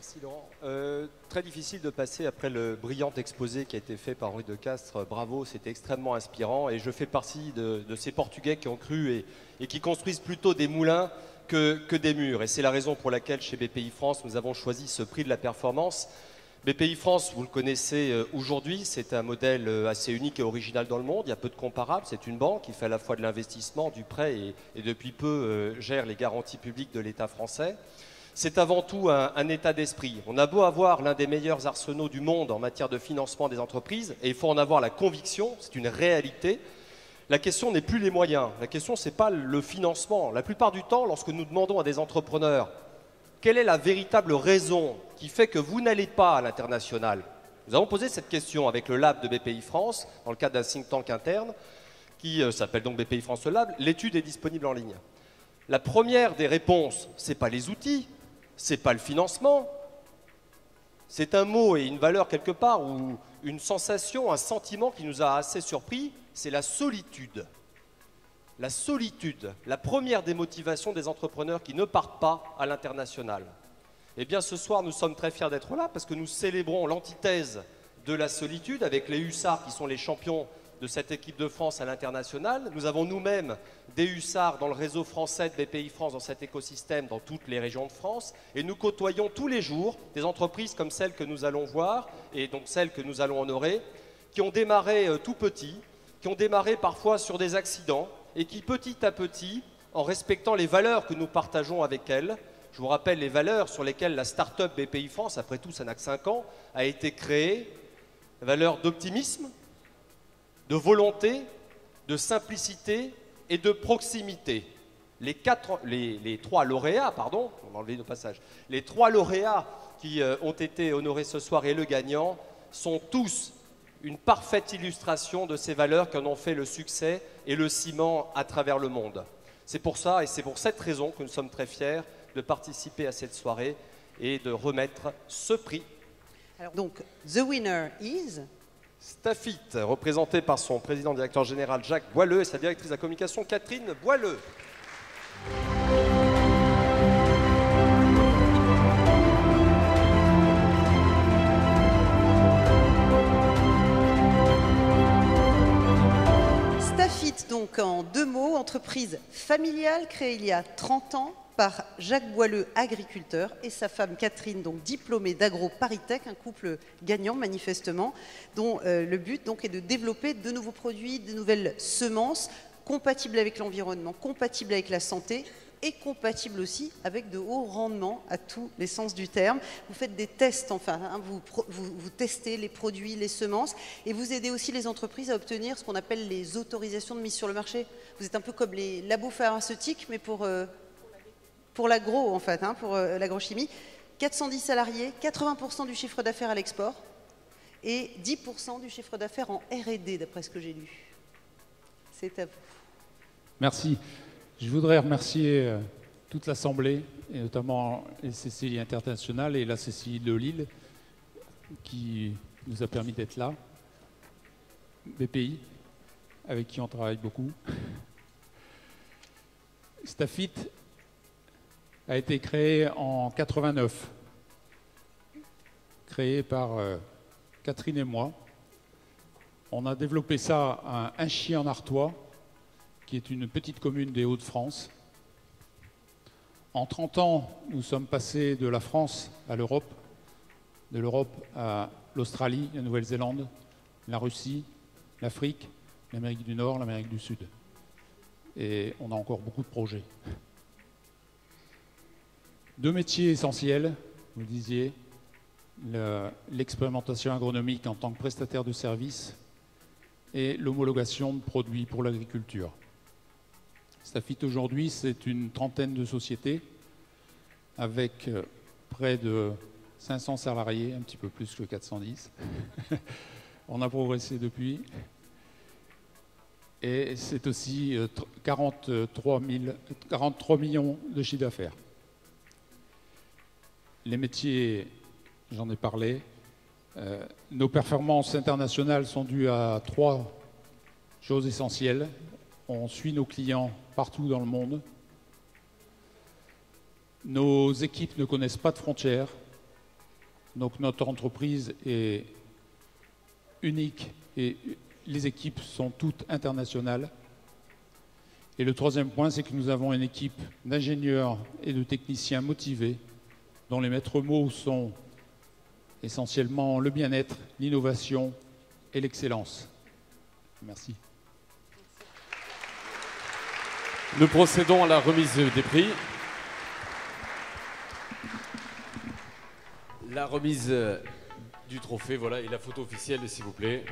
Merci Laurent. Très difficile de passer après le brillant exposé qui a été fait par Henri de Castres. Bravo, c'était extrêmement inspirant et je fais partie de ces Portugais qui ont cru et qui construisent plutôt des moulins que des murs. Et c'est la raison pour laquelle chez BPI France, nous avons choisi ce prix de la performance. BPI France, vous le connaissez aujourd'hui, c'est un modèle assez unique et original dans le monde. Il y a peu de comparables. C'est une banque qui fait à la fois de l'investissement, du prêt et depuis peu gère les garanties publiques de l'État français. C'est avant tout un état d'esprit. On a beau avoir l'un des meilleurs arsenaux du monde en matière de financement des entreprises, et il faut en avoir la conviction, c'est une réalité. La question n'est plus les moyens, la question c'est pas le financement. La plupart du temps, lorsque nous demandons à des entrepreneurs quelle est la véritable raison qui fait que vous n'allez pas à l'international, nous avons posé cette question avec le Lab de BPI France, dans le cadre d'un think tank interne, qui s'appelle donc BPI France Lab. L'étude est disponible en ligne. La première des réponses, ce n'est pas les outils, ce n'est pas le financement, c'est un mot et une valeur quelque part, ou une sensation, un sentiment qui nous a assez surpris, c'est la solitude. La solitude, la première des motivations des entrepreneurs qui ne partent pas à l'international. Eh bien ce soir, nous sommes très fiers d'être là parce que nous célébrons l'antithèse de la solitude avec les hussards qui sont les champions de cette équipe de France à l'international. Nous avons nous-mêmes des hussards dans le réseau français de BPI France, dans cet écosystème, dans toutes les régions de France. Et nous côtoyons tous les jours des entreprises comme celles que nous allons voir, et donc celles que nous allons honorer, qui ont démarré tout petits, qui ont démarré parfois sur des accidents, et qui petit à petit, en respectant les valeurs que nous partageons avec elles, je vous rappelle les valeurs sur lesquelles la start-up BPI France, après tout ça n'a que 5 ans, a été créée, valeurs d'optimisme, de volonté, de simplicité et de proximité. Les trois lauréats, pardon, on va enlever nos passages, les 3 lauréats qui ont été honorés ce soir et le gagnant sont tous une parfaite illustration de ces valeurs qui en ont fait le succès et le ciment à travers le monde. C'est pour ça et c'est pour cette raison que nous sommes très fiers de participer à cette soirée et de remettre ce prix. Alors, donc, the winner is Stafit, représenté par son président directeur général Jacques Boileux et sa directrice de la communication Catherine Boileux. Stafit, donc en 2 mots, entreprise familiale créée il y a 30 ans par Jacques Boileux, agriculteur, et sa femme Catherine, donc diplômée d'Agro-Paris-Tech, un couple gagnant manifestement, dont le but donc est de développer de nouveaux produits, de nouvelles semences compatibles avec l'environnement, compatibles avec la santé et compatibles aussi avec de hauts rendements à tous les sens du terme. Vous faites des tests, enfin, hein, vous testez les produits, les semences, et vous aidez aussi les entreprises à obtenir ce qu'on appelle les autorisations de mise sur le marché. Vous êtes un peu comme les labos pharmaceutiques, mais pour l'agro, en fait, hein, pour l'agrochimie. 410 salariés, 80% du chiffre d'affaires à l'export et 10% du chiffre d'affaires en R&D, d'après ce que j'ai lu. C'est à vous. Merci. Je voudrais remercier toute l'Assemblée, et notamment les CCI internationales et la CCI de Lille, qui nous a permis d'être là. BPI, avec qui on travaille beaucoup. Stafit a été créé en 89, créé par Catherine et moi. On a développé ça à Inchy-en-Artois, qui est une petite commune des Hauts-de-France. En 30 ans, nous sommes passés de la France à l'Europe, de l'Europe à l'Australie, la Nouvelle-Zélande, la Russie, l'Afrique, l'Amérique du Nord, l'Amérique du Sud. Et on a encore beaucoup de projets. 2 métiers essentiels, vous le disiez, l'expérimentation agronomique en tant que prestataire de services et l'homologation de produits pour l'agriculture. Stafit aujourd'hui, c'est une trentaine de sociétés avec près de 500 salariés, un petit peu plus que 410. On a progressé depuis. Et c'est aussi 43 millions de chiffre d'affaires. Les métiers, j'en ai parlé. Nos performances internationales sont dues à 3 choses essentielles. On suit nos clients partout dans le monde. Nos équipes ne connaissent pas de frontières. Donc notre entreprise est unique et les équipes sont toutes internationales. Et le troisième point, c'est que nous avons une équipe d'ingénieurs et de techniciens motivés dont les maîtres mots sont essentiellement le bien-être, l'innovation et l'excellence. Merci. Nous procédons à la remise des prix. La remise du trophée, voilà, et la photo officielle, s'il vous plaît.